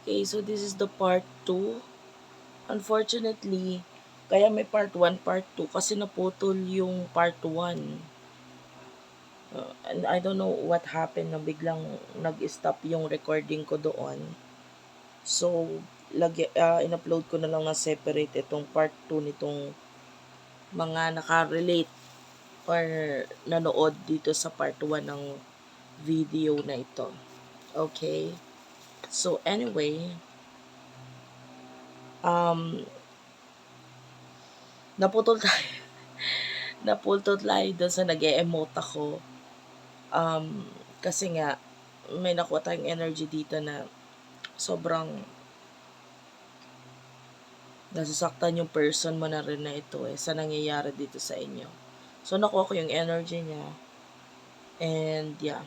Okay, so this is the part 2. Unfortunately, kaya may part 1, part 2 kasi naputol yung part 1. And I don't know what happened na biglang nag-stop yung recording ko doon. So, in-upload ko na lang na separate itong part 2 nitong mga nakarelate or nanood dito sa part 1 ng video na ito. Okay? So, anyway, um, naputol tayo. Naputol tayo doon sa nag-e-emote ako. Kasi nga, may nakuha tayong energy dito na sobrang nasasaktan yung person mo na rin na ito sa nangyayari dito sa inyo. So, nakuha ko yung energy niya. And, yeah.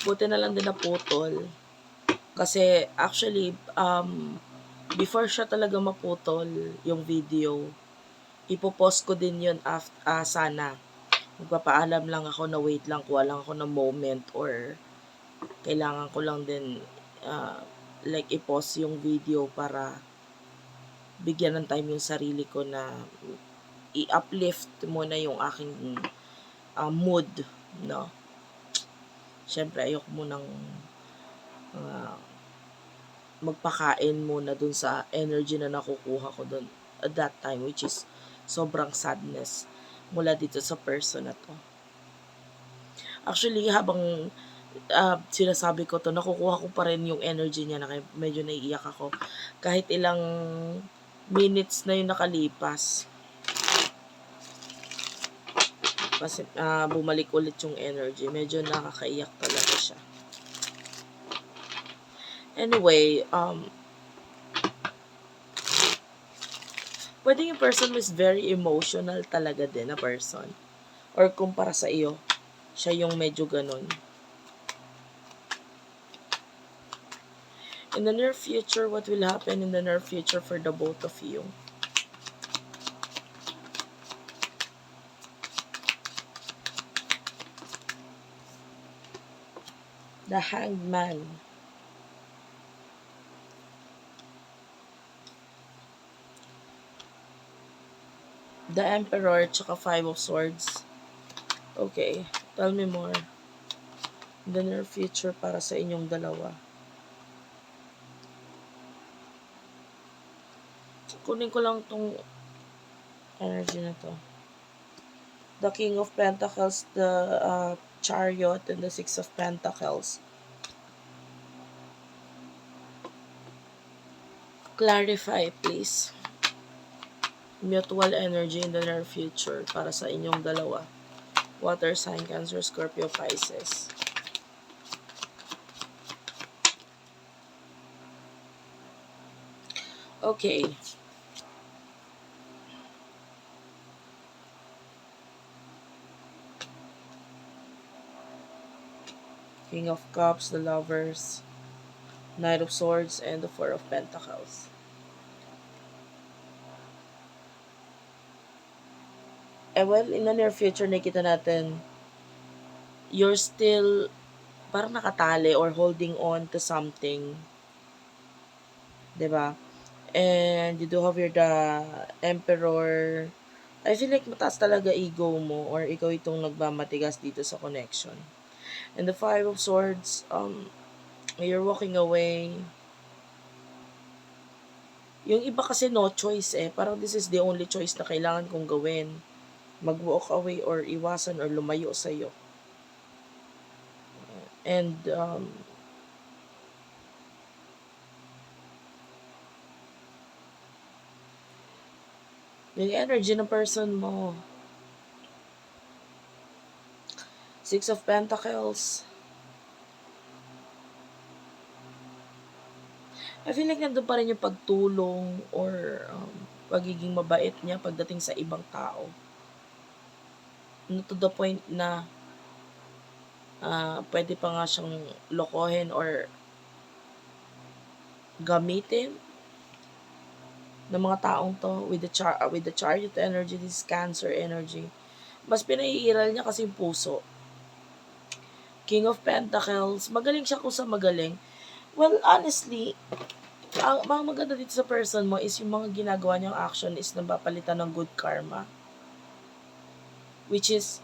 Buti na lang din naputol. Kasi, actually, before siya talaga maputol yung video, ipopost ko din yun sana. Magpapaalam lang ako na wait lang, kuha lang ako ng moment or kailangan ko lang din like i-pause yung video para bigyan ng time yung sarili ko na i-uplift muna yung aking mood, no? Siyempre, ayoko munang magpakain muna dun sa energy na nakukuha ko dun at that time, which is sobrang sadness mula dito sa person na to. Actually, habang sinasabi ko to, nakukuha ko pa rin yung energy niya na medyo naiiyak ako. Kahit ilang minutes na yung nakalipas. Kasi bumalik ulit yung energy. Medyo nakakaiyak talaga siya. Anyway, pwede yung person is very emotional talaga din na person. Or kumpara sa iyo, siya yung medyo ganun. In the near future, what will happen in the near future for the both of you? The Hanged Man. The Emperor, tsaka Five of Swords. Okay, tell me more. In the near future para sa inyong dalawa. Kunin ko lang tong energy na to. The King of Pentacles, the Chariot, and the Six of Pentacles. Clarify, please. Mutual energy in the near future para sa inyong dalawa. Water sign, Cancer, Scorpio, Pisces. Okay. King of Cups, the Lovers, Knight of Swords, and the Four of Pentacles. Well, in the near future, nakita natin, you're still parang nakatali or holding on to something. 'Di ba? And you do have your the Emperor. I feel like mataas talaga ego mo or ikaw itong nagmamatigas dito sa connection. And the Five of Swords, you're walking away. Yung iba kasi no choice Parang this is the only choice na kailangan kong gawin. Mag-walk away or iwasan or lumayo sa'yo. And, yung energy ng person mo. Six of Pentacles. I feel like nandun pa rin yung pagtulong or pagiging mabait niya pagdating sa ibang tao. To the point na pwede pa nga siyang lokohin or gamitin ng mga taong to with the chariot energy, this Cancer energy. Mas pinaiiral niya kasi yung puso. King of Pentacles, magaling siya kung sa magaling. Well, honestly, ang mga maganda dito sa person mo is yung mga ginagawa niyang action is napapalitan ng good karma. Which is,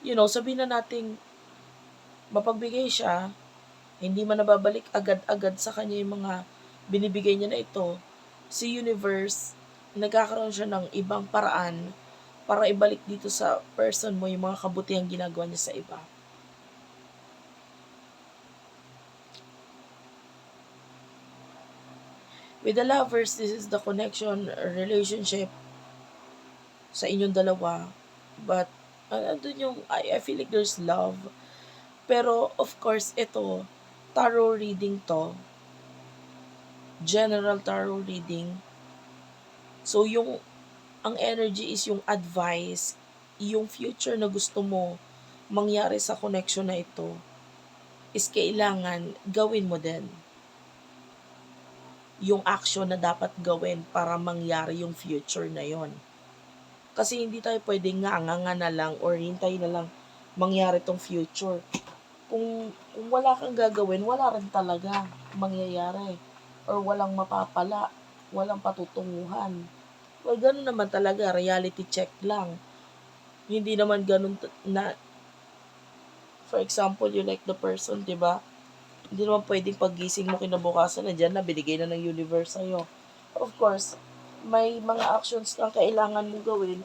sabihin na nating mapagbigay siya, hindi man nababalik agad-agad sa kanya yung mga binibigay niya na ito, si universe, nagkakaroon siya ng ibang paraan para ibalik dito sa person mo yung mga kabutihang ginagawa niya sa iba. With the lovers, this is the connection, relationship sa inyong dalawa. But, andun yung, I feel like there's love. Pero, of course, ito, tarot reading to. General tarot reading. So, ang energy is yung advice, yung future na gusto mo mangyari sa connection na ito, is kailangan gawin mo din yung action na dapat gawin para mangyari yung future na yon. Kasi hindi tayo pwedeng nga na lang or hintay na lang mangyari tong future. Kung wala kang gagawin, wala rin talaga mangyayari. Or walang mapapala, walang patutunguhan. Well, ganun naman talaga, reality check lang. Hindi naman ganun na, for example, you like the person, di ba? Hindi naman pwedeng paggising mo kinabukasan na dyan na binigay na ng universe sa'yo. Of course, may mga actions kang kailangan mong gawin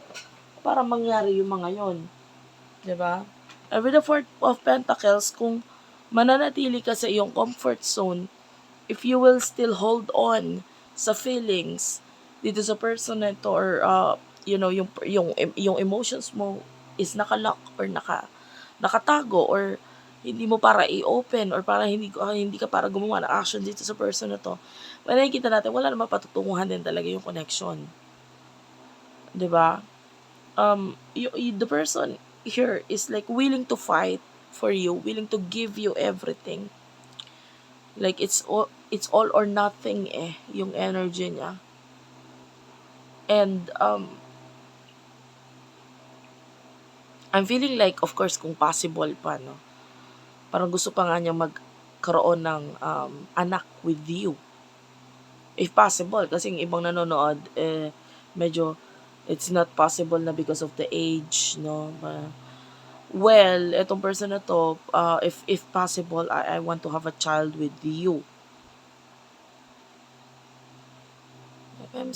para mangyari yung mga yon, di ba? And with the Four of Pentacles, kung mananatili ka sa iyong comfort zone, if you will still hold on sa feelings dito sa person na ito, or yung emotions mo is nakalock or nakatago, or hindi mo para i-open, or para hindi ka para gumawa ng action dito sa person na to, makikita natin wala namang patutunguhan din talaga yung connection. 'Di ba? The person here is like willing to fight for you, willing to give you everything. Like it's all or nothing yung energy niya. And I'm feeling like, of course, kung possible pa, no? Parang gusto pa nga niya magkaroon ng anak with you. If possible, kasi yung ibang nanonood, medyo it's not possible na because of the age, no? Well, etong person na to, if possible, I want to have a child with you. I'm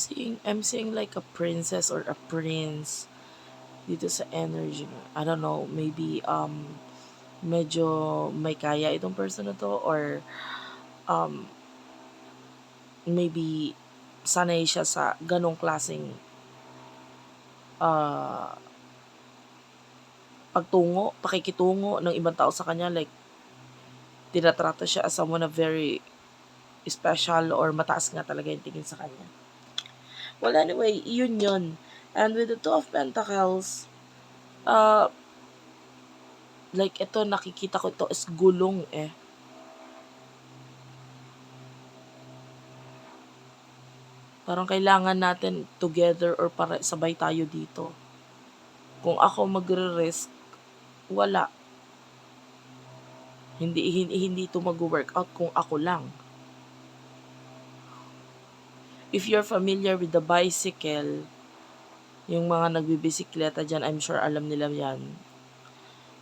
seeing like a princess or a prince dito sa energy. I don't know, maybe medyo may kaya itong person na to, or maybe sanay siya sa ganong klaseng pakikitungo ng ibang tao sa kanya, like tinatrata siya as someone na very special, or mataas nga talaga yung tingin sa kanya. Well, anyway, yun. And with the Two of Pentacles, like ito, nakikita ko ito is gulong Parang kailangan natin together, or para sabay tayo dito. Kung ako magre-risk, wala. Hindi ito mag-workout kung ako lang. If you're familiar with the bicycle, yung mga nagbibisikleta dyan, I'm sure alam nila yan.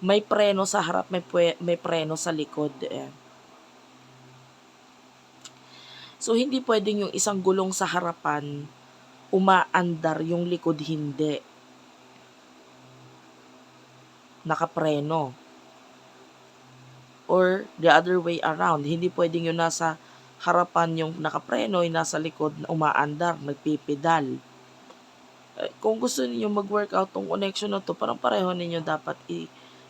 May preno sa harap, may preno sa likod So, hindi pwedeng yung isang gulong sa harapan, umaandar, yung likod hindi. Nakapreno. Or the other way around, hindi pwedeng yung nasa harapan yung nakapreno, yung nasa likod na umaandar, nagpipedal. Kung gusto niyo mag-workout tong connection na to, parang pareho ninyo dapat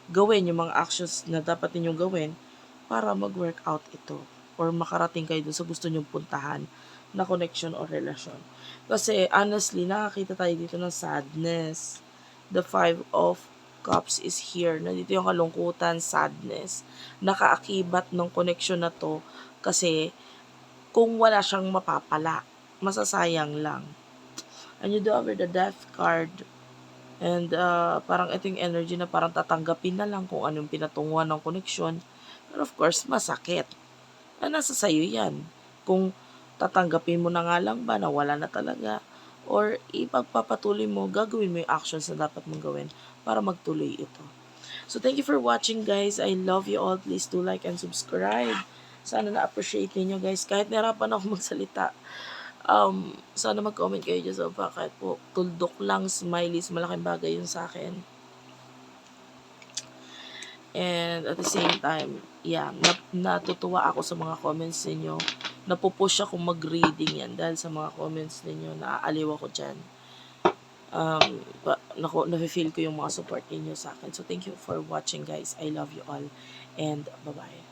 gawin yung mga actions na dapat ninyong gawin para mag-workout ito, or makarating kayo dun sa gusto nyong puntahan na connection or relasyon. Kasi honestly, nakakita tayo dito ng sadness. The Five of Cups is here. Nandito yung kalungkutan, sadness. Nakaakibat ng connection na to kasi kung wala siyang mapapala, masasayang lang. And you do over the Death card. And parang ito yung energy na parang tatanggapin na lang kung anong pinatunguhan ng koneksyon. Pero of course, masakit. Nasa sayo yan. Kung tatanggapin mo na nga lang ba na wala na talaga, or ipagpapatuloy mo, gagawin mo yung actions na dapat mong gawin para magtuloy ito. So thank you for watching, guys. I love you all. Please do like and subscribe. Sana na-appreciate ninyo, guys. Kahit nahirapan ako magsalita, sana mag-comment kayo dyan sa baba. Kahit po tuldok lang, smileys, malaking bagay yun sa akin. And at the same time, yeah, natutuwa ako sa mga comments ninyo. Napupush ako mag-reading yan dahil sa mga comments ninyo. Naaaliw ako dyan. Nafe-feel ko yung mga support ninyo sa akin. So thank you for watching, guys. I love you all. And bye-bye.